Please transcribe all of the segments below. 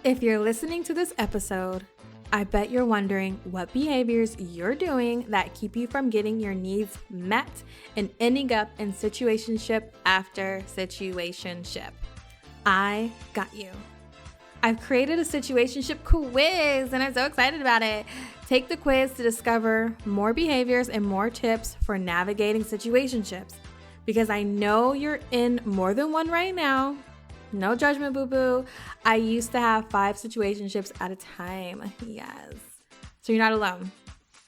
If you're listening to this episode, I bet you're wondering what behaviors you're doing that keep you from getting your needs met and ending up in situationship after situationship. I got you. I've created a situationship quiz and I'm so excited about it. Take the quiz to discover more behaviors and more tips for navigating situationships, because I know you're in more than one right now. No judgment, boo-boo. I used to have 5 situationships at a time. Yes. So you're not alone.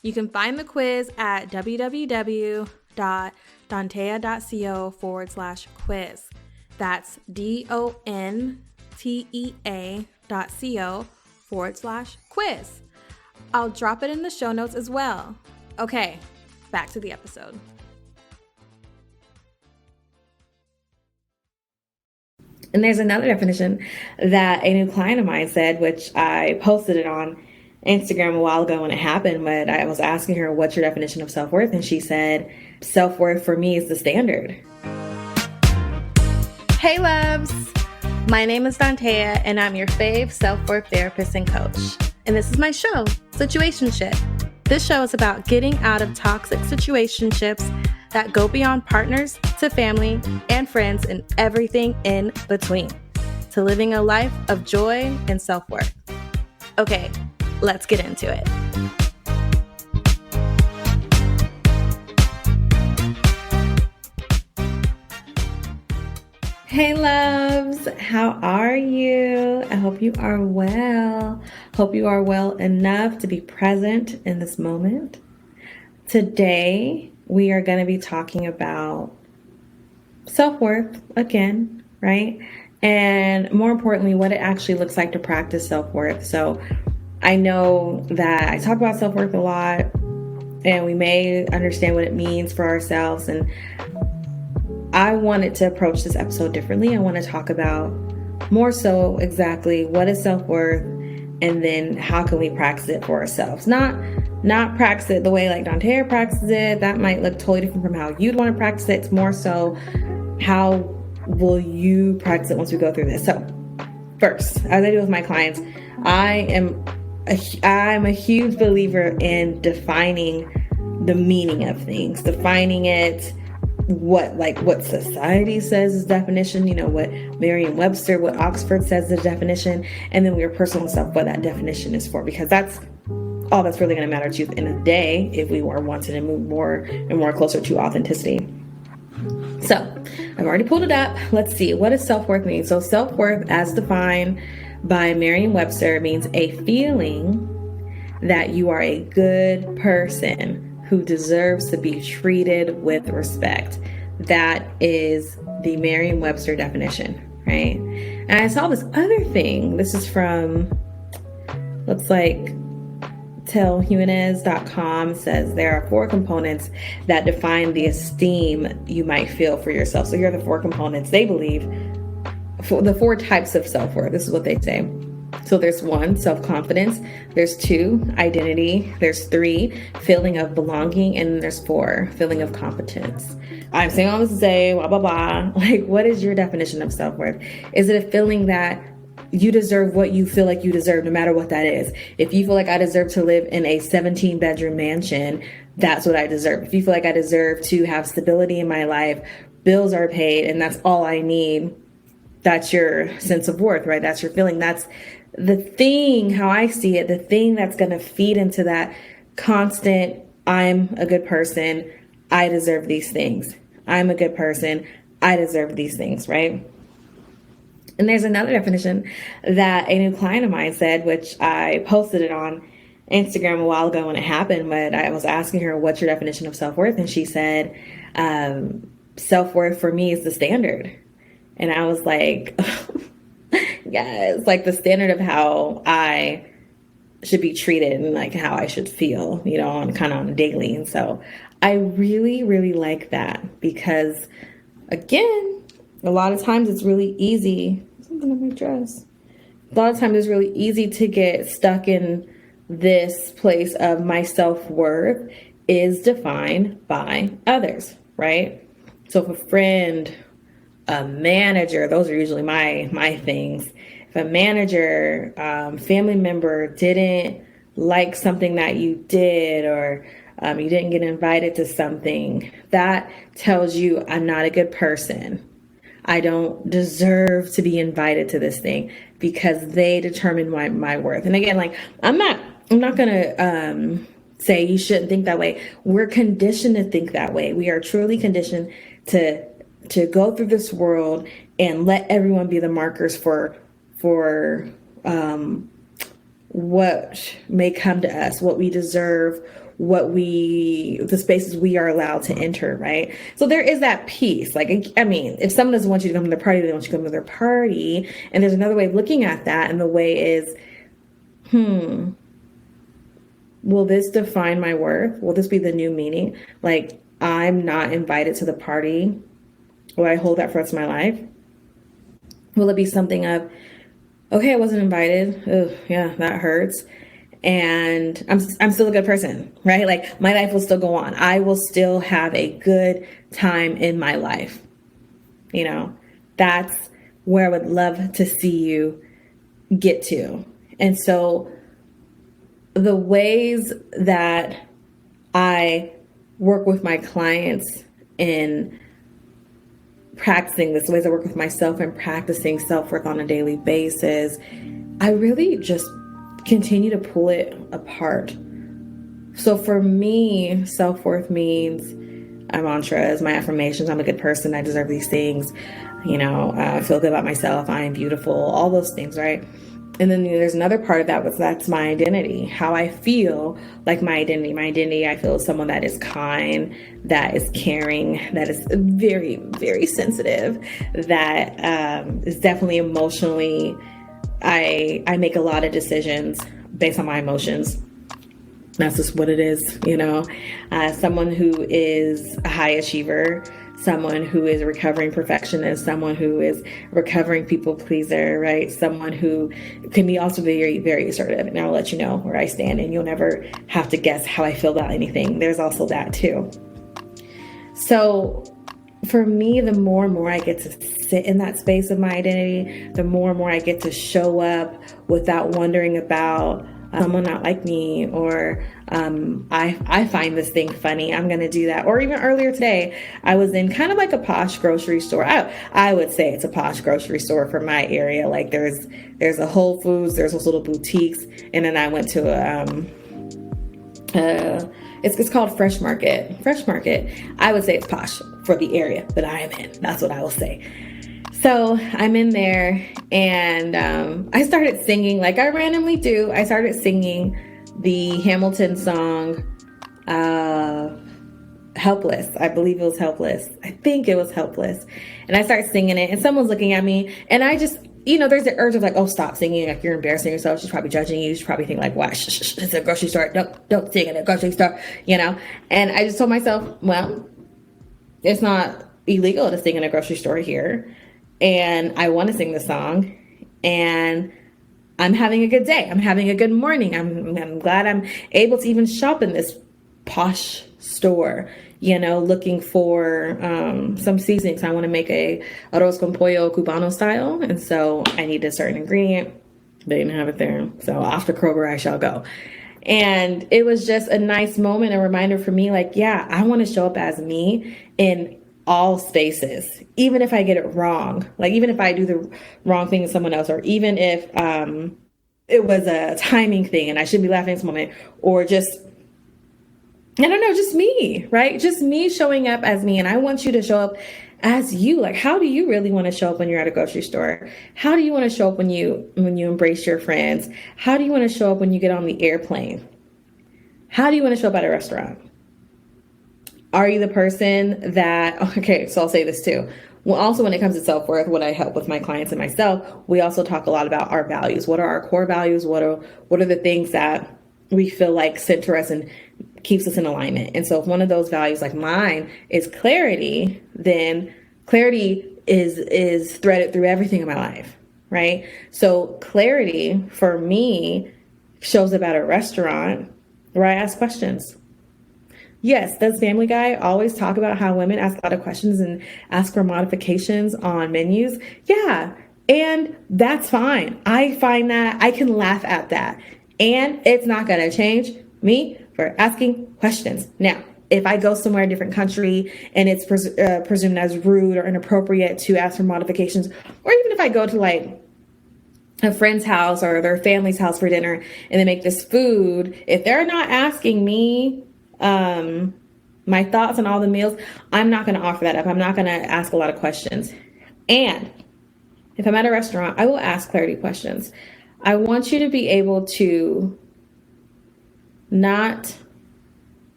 You can find the quiz at www.dontea.co/quiz. That's DONTEA.co/quiz. I'll drop it in the show notes as well. Okay, back to the episode. And there's another definition that a new client of mine said, which I posted it on Instagram a while ago when it happened, but I was asking her, what's your definition of self-worth? And she said, self-worth for me is the standard. Hey loves, my name is Dontea and I'm your fave self-worth therapist and coach. And this is my show, Situationship. This show is about getting out of toxic situationships that go beyond partners to family and friends and everything in between, to living a life of joy and self-worth. Okay, let's get into it. Hey loves, how are you? I hope you are well. Hope you are well enough to be present in this moment. Today, we are going to be talking about self-worth again, right? And more importantly, what it actually looks like to practice self-worth. So I know that I talk about self-worth a lot and we may understand what it means for ourselves. And I wanted to approach this episode differently. I want to talk about more so exactly what is self-worth and then how can we practice it for ourselves. Not practice it the way like Dontea practices it. That might look totally different from how you'd want to practice it. It's more so how will you practice it once we go through this. So first, as I do with my clients, I'm a huge believer in defining the meaning of things, defining it, what society says is definition, what Merriam-Webster, what Oxford says is definition, and then your personal self, what that definition is for, because that's all that's really going to matter to you at the end of the day if we were wanting to move more and more closer to authenticity. So I've already pulled it up. Let's see. What does self-worth mean? So self-worth, as defined by Merriam-Webster, means a feeling that you are a good person who deserves to be treated with respect. That is the Merriam-Webster definition, right? And I saw this other thing. This is from, looks like, tellhumanez.com. Says there are 4 components that define the esteem you might feel for yourself. So here are the 4 components they believe for the 4 types of self-worth. This is what they say. So there's 1, self-confidence. There's 2, identity. There's 3, feeling of belonging. And there's 4, feeling of competence. I'm saying all this to say, blah, blah, blah. Like, what is your definition of self-worth? Is it a feeling that you deserve what you feel like you deserve, no matter what that is? If you feel like I deserve to live in a 17-bedroom mansion, that's what I deserve. If you feel like I deserve to have stability in my life, bills are paid, and that's all I need, that's your sense of worth, right? That's your feeling. That's the thing, how I see it, the thing that's going to feed into that constant, I'm a good person, I deserve these things. I'm a good person, I deserve these things, right? And there's another definition that a new client of mine said, which I posted it on Instagram a while ago when it happened, but I was asking her, what's your definition of self-worth? And she said, self-worth for me is the standard. And I was like, yes, like the standard of how I should be treated and like how I should feel, on kind of on a daily. And so I really, really like that because, again, a lot of times it's really easy. Something on my dress. A lot of times it's really easy to get stuck in this place of my self-worth is defined by others, right? So if a friend, a manager, those are usually my things. If if a manager, family member didn't like something that you did, or you didn't get invited to something, that tells you I'm not a good person. I don't deserve to be invited to this thing because they determine my worth. And again, like, I'm not going to say you shouldn't think that way. We're conditioned to think that way. We are truly conditioned to go through this world and let everyone be the markers for what may come to us, what we deserve, the spaces we are allowed to enter, right? So there is that piece. Like, I mean, if someone doesn't want you to come to their party, they want you to come to their party. And there's another way of looking at that. And the way is, will this define my worth? Will this be the new meaning? Like, I'm not invited to the party. Will I hold that for the rest of my life? Will it be something of, okay, I wasn't invited. Oh, yeah, that hurts. And I'm still a good person, right? Like, my life will still go on. I will still have a good time in my life. You know, that's where I would love to see you get to. And so the ways that I work with my clients in practicing this, the ways I work with myself and practicing self-worth on a daily basis, I really just continue to pull it apart. So for me, self-worth means my mantras, my affirmations. I'm a good person. I deserve these things. You know, I feel good about myself. I am beautiful. All those things, right? And then there's another part of that, that's my identity, how I feel like my identity. My identity, I feel, is someone that is kind, that is caring, that is very, very sensitive, that is definitely emotionally, I make a lot of decisions based on my emotions. That's just what it is, you know. Someone who is a high achiever, someone who is a recovering perfectionist, someone who is a recovering people pleaser, right? Someone who can be also very, very assertive. And I'll let you know where I stand, and you'll never have to guess how I feel about anything. There's also that too. So for me, the more and more I get to sit in that space of my identity, the more and more I get to show up without wondering about someone not like me, or I find this thing funny, I'm going to do that. Or even earlier today, I was in kind of like a posh grocery store. I would say it's a posh grocery store for my area. Like, there's a Whole Foods, there's those little boutiques. And then I went to it's called Fresh Market. Fresh Market. I would say it's posh for the area that I am in. That's what I will say. So I'm in there, and I started singing, like I randomly do. I started singing the Hamilton song, Helpless. I believe it was Helpless. I think it was Helpless. And I started singing it, and someone's looking at me, and I just, you know, there's the urge of like, oh, stop singing. Like, you're embarrassing yourself. She's probably judging you. She's probably thinking like, wow, it's a grocery store. Don't sing in a grocery store, you know? And I just told myself, well, it's not illegal to sing in a grocery store here. And I want to sing the song, and I'm having a good day. I'm having a good morning. I'm glad I'm able to even shop in this posh store, you know, looking for some seasonings. I want to make a arroz con pollo cubano style. And so I need a certain ingredient. They didn't have it there. So off to Kroger I shall go. And it was just a nice moment, a reminder for me, like, yeah, I want to show up as me in all spaces, even if I get it wrong, like even if I do the wrong thing to someone else, or even if it was a timing thing and I shouldn't be laughing at this moment, or just, I don't know, just me, right? Just me showing up as me. And I want you to show up as you. Like, how do you really want to show up when you're at a grocery store? How do you want to show up when you embrace your friends? How do you want to show up when you get on the airplane? How do you want to show up at a restaurant? Are you the person that, okay, so I'll say this too. Well, also when it comes to self-worth, what I help with my clients and myself, we also talk a lot about our values. What are our core values? What are the things that we feel like center us and keeps us in alignment? And so if one of those values, like mine, is clarity, then clarity is threaded through everything in my life, right? So clarity for me shows up at a restaurant where I ask questions. Yes, does Family Guy always talk about how women ask a lot of questions and ask for modifications on menus? Yeah, And that's fine. I find that I can laugh at that. And it's not going to change me for asking questions. Now, if I go somewhere in a different country and it's presumed as rude or inappropriate to ask for modifications, or even if I go to like a friend's house or their family's house for dinner and they make this food, if they're not asking me my thoughts on all the meals, I'm not going to offer that up. I'm not going to ask a lot of questions. And if I'm at a restaurant, I will ask clarity questions. I want you to be able to not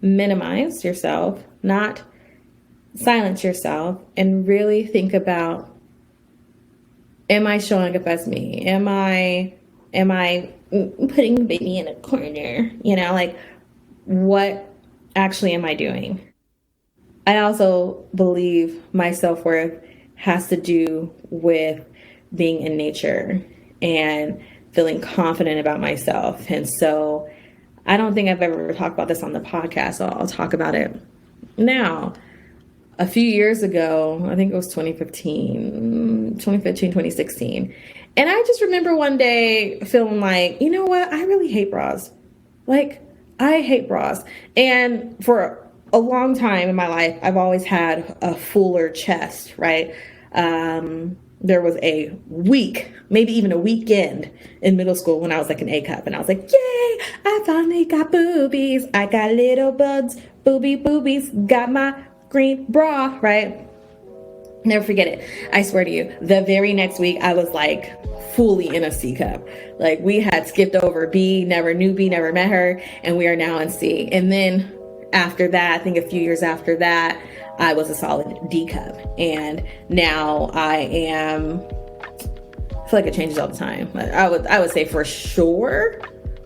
minimize yourself, not silence yourself, and really think about, am I showing up as me? Am I putting the baby in a corner? You know, like, what actually am I doing? I also believe my self-worth has to do with being in nature and feeling confident about myself. And so I don't think I've ever talked about this on the podcast, so I'll talk about it now. A few years ago, I think it was 2016. And I just remember one day feeling like, you know what? I really hate bras. Like, I hate bras. And for a long time in my life, I've always had a fuller chest, right? There was a week, maybe even a weekend in middle school when I was like an A cup, and I was like, yay, I finally got boobies. I got little buds, boobies, got my green bra, right? Never forget it. I swear to you, the very next week, I was like fully in a C cup. Like, we had skipped over B, never knew B, never met her, and we are now in C. And then after that, I think a few years after that, I was a solid D cup. And now I am, I feel like it changes all the time. But I would say for sure,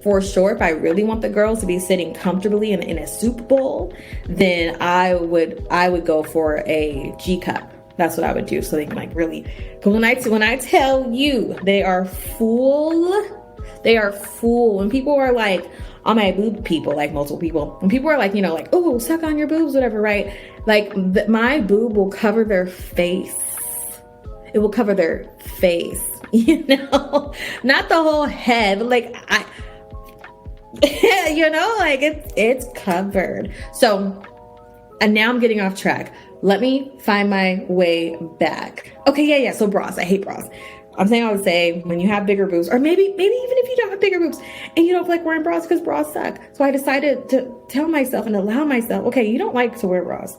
if I really want the girls to be sitting comfortably in a soup bowl, then I would go for a G cup. That's what I would do, so they can like really. But when I tell you they are full. When people are like on my boob, people, like multiple people, when people are like, you know, like, oh, suck on your boobs, whatever, right? Like my boob will cover their face. It will cover their face, you know, not the whole head, but like you know, like it's covered. So, and now I'm getting off track. Let me find my way back. Okay, yeah. So bras, I hate bras. I'm saying I would say when you have bigger boobs, or maybe even if you don't have bigger boobs and you don't feel like wearing bras because bras suck. So I decided to tell myself and allow myself, okay, you don't like to wear bras.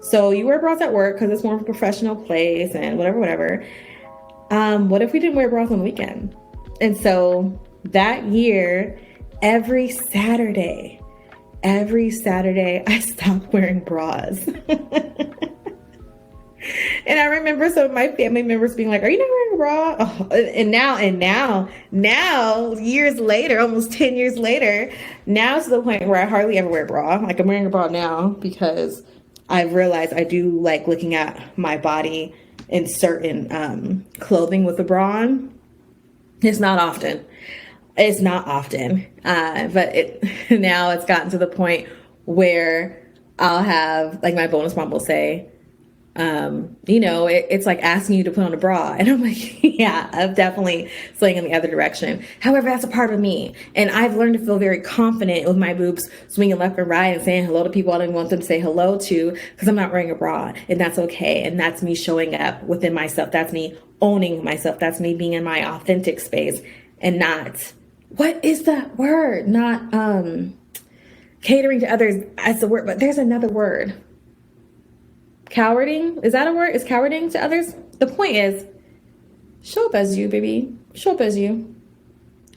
So you wear bras at work because it's more of a professional place and whatever. What if we didn't wear bras on the weekend? And so that year, every Saturday, I stopped wearing bras. And I remember some of my family members being like, are you not wearing a bra? Oh, and now, years later, almost 10 years later, now to the point where I hardly ever wear a bra. Like, I'm wearing a bra now because I've realized I do like looking at my body in certain clothing with a bra on. It's not often. But now it's gotten to the point where I'll have, like, my bonus mom will say, you know, it's like asking you to put on a bra. And I'm like, yeah, I'm definitely swinging in the other direction. However, that's a part of me. And I've learned to feel very confident with my boobs swinging left and right and saying hello to people I didn't want them to say hello to because I'm not wearing a bra. And that's okay. And that's me showing up within myself. That's me owning myself. That's me being in my authentic space and not, what is that word? Not catering to others as the word, but there's another word. Cowarding? Is that a word? Is cowarding to others? The point is, show up as you, baby. Show up as you.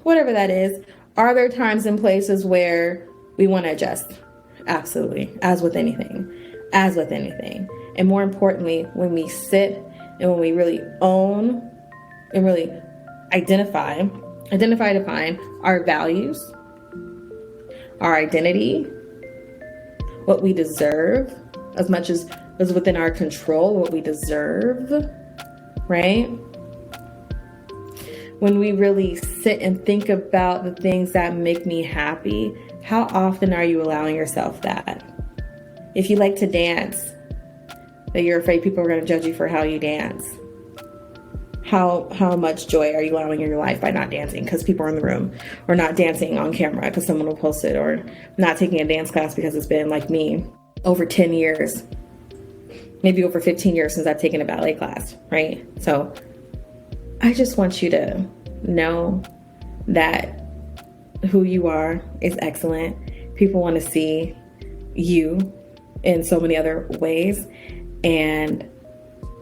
Whatever that is. Are there times and places where we want to adjust? Absolutely. As with anything. And more importantly, when we sit and when we really own and really define our values, our identity, what we deserve, as much as is within our control, what we deserve, right? When we really sit and think about the things that make me happy, how often are you allowing yourself that? If you like to dance, that you're afraid people are going to judge you for how you dance. how much joy are you allowing in your life by not dancing because people are in the room, or not dancing on camera because someone will post it, or not taking a dance class because it's been, like me, over 10 years, maybe over 15 years since I've taken a ballet class, right? So I just want you to know that who you are is excellent. People want to see you in so many other ways. And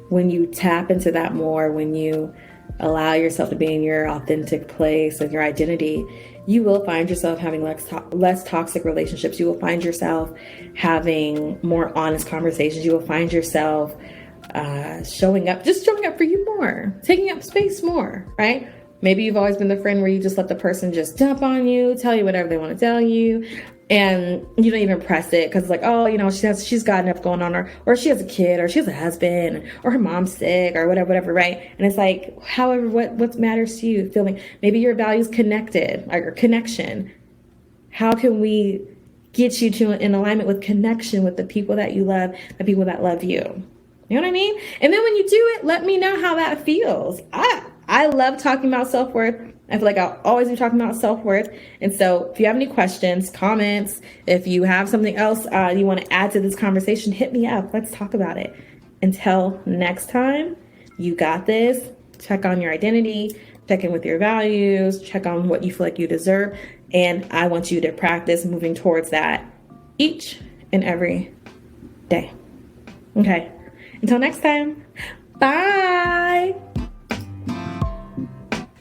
when you tap into that more, when you allow yourself to be in your authentic place and your identity, you will find yourself having less toxic relationships. You will find yourself having more honest conversations. You will find yourself showing up for you more, taking up space more, right? Maybe you've always been the friend where you just let the person just dump on you, tell you whatever they want to tell you, and you don't even press it because, like, oh, she's got enough going on, or she has a kid, or she has a husband, or her mom's sick, or whatever, right? And it's like, however, what matters to you? Feeling maybe your values connected, or connection. How can we get you to in alignment with connection with the people that you love, the people that love you? You know what I mean? And then when you do it, let me know how that feels. I love talking about self-worth. I feel like I'll always be talking about self-worth. And so if you have any questions, comments, if you have something else you want to add to this conversation, hit me up. Let's talk about it. Until next time, you got this. Check on your identity, check in with your values, check on what you feel like you deserve. And I want you to practice moving towards that each and every day. Okay. Until next time, bye.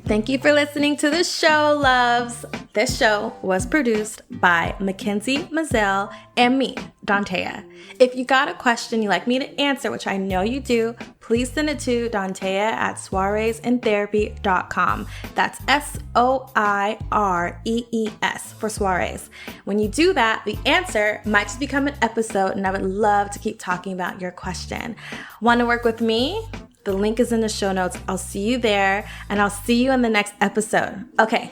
Thank you for listening to the show, loves. This show was produced by Mackenzie Mazzell and me, Dantea. If you got a question you'd like me to answer, which I know you do, please send it to dantea@soireesintherapy.com. That's SOIREES for soirees. When you do that, the answer might just become an episode, and I would love to keep talking about your question. Want to work with me? The link is in the show notes. I'll see you there, and I'll see you in the next episode. Okay,